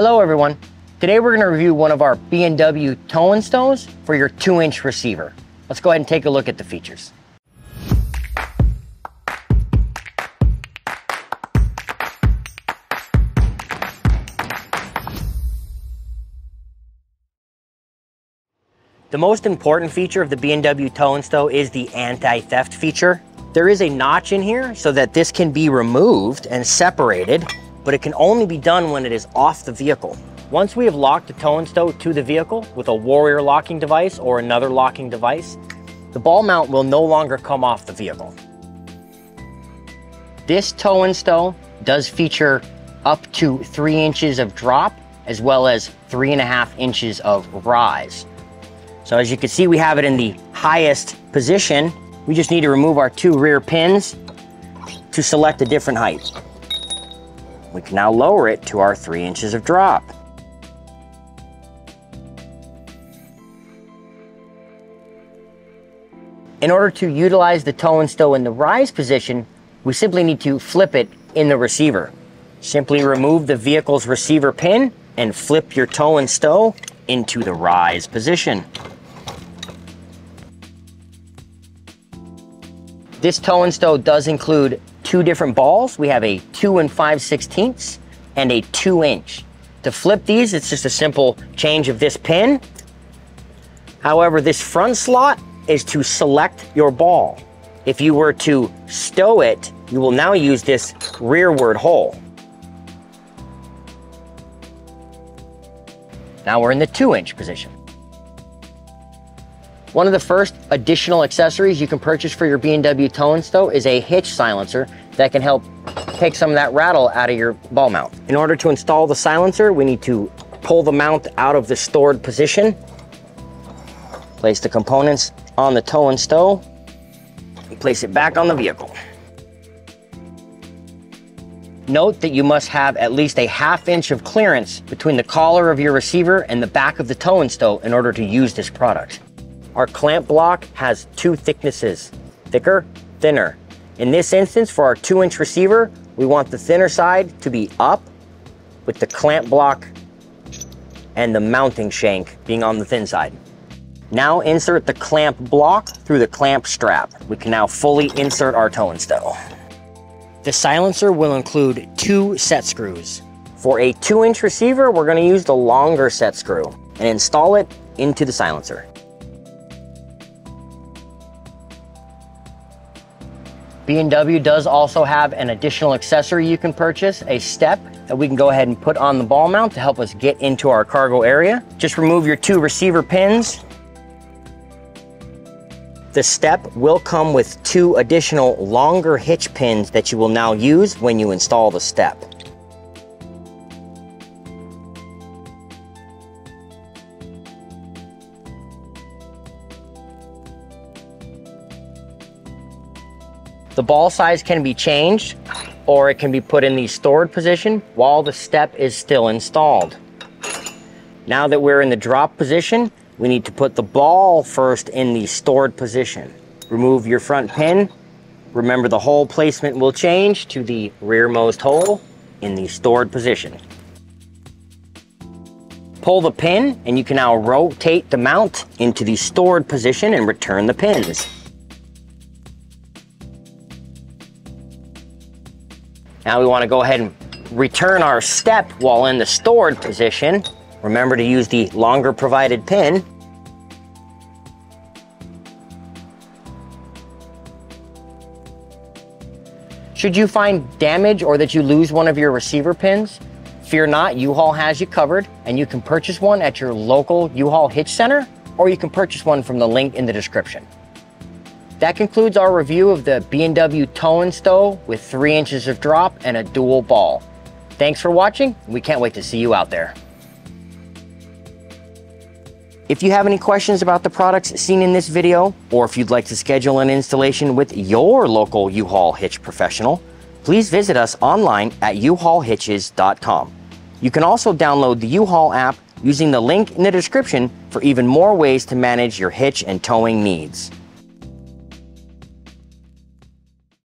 Hello everyone. Today we're going to review one of our B&W Tow and Stows for your 2-inch receiver. Let's go ahead and take a look at the features. The most important feature of the B&W Tow and Stow is the anti-theft feature. There is a notch in here so that this can be removed and separated, but it can only be done when it is off the vehicle. Once we have locked the tow and stow to the vehicle with a Warrior locking device or another locking device, the ball mount will no longer come off the vehicle. This tow and stow does feature up to 3 inches of drop as well as 3.5 inches of rise. So as you can see, we have it in the highest position. We just need to remove our 2 rear pins to select a different height. We can now lower it to our 3 inches of drop. In order to utilize the tow and stow in the rise position, we simply need to flip it in the receiver. Simply remove the vehicle's receiver pin and flip your tow and stow into the rise position. This tow and stow does include 2 different balls. We have a 2 5/16 and a 2-inch. To flip these, it's just a simple change of this pin. However, this front slot is to select your ball. If you were to stow it, you will now use this rearward hole. Now we're in the 2-inch position. One of the first additional accessories you can purchase for your B&W Tow and Stow is a hitch silencer that can help take some of that rattle out of your ball mount. In order to install the silencer, we need to pull the mount out of the stored position, place the components on the tow and stow, and place it back on the vehicle. Note that you must have at least a 1/2 inch of clearance between the collar of your receiver and the back of the tow and stow in order to use this product. Our clamp block has 2 thicknesses, thicker, thinner. In this instance, for our 2-inch receiver, we want the thinner side to be up with the clamp block and the mounting shank being on the thin side. Now insert the clamp block through the clamp strap. We can now fully insert our tow and stow. The silencer will include 2 set screws. For a 2-inch receiver, we're going to use the longer set screw and install it into the silencer. B&W does also have an additional accessory you can purchase, a step that we can go ahead and put on the ball mount to help us get into our cargo area. Just remove your 2 receiver pins. The step will come with 2 additional longer hitch pins that you will now use when you install the step. The ball size can be changed, or it can be put in the stored position while the step is still installed. Now that we're in the drop position, we need to put the ball first in the stored position. Remove your front pin. Remember, the hole placement will change to the rearmost hole in the stored position. Pull the pin and you can now rotate the mount into the stored position and return the pins. Now we want to go ahead and return our step while in the stored position. Remember to use the longer provided pin. Should you find damage or that you lose one of your receiver pins, fear not, U-Haul has you covered, and you can purchase one at your local U-Haul Hitch Center, or you can purchase one from the link in the description. That concludes our review of the B&W Tow and Stow with 3 inches of drop and a dual ball. Thanks for watching. We can't wait to see you out there. If you have any questions about the products seen in this video, or if you'd like to schedule an installation with your local U-Haul Hitch professional, please visit us online at uhaulhitches.com. You can also download the U-Haul app using the link in the description for even more ways to manage your hitch and towing needs.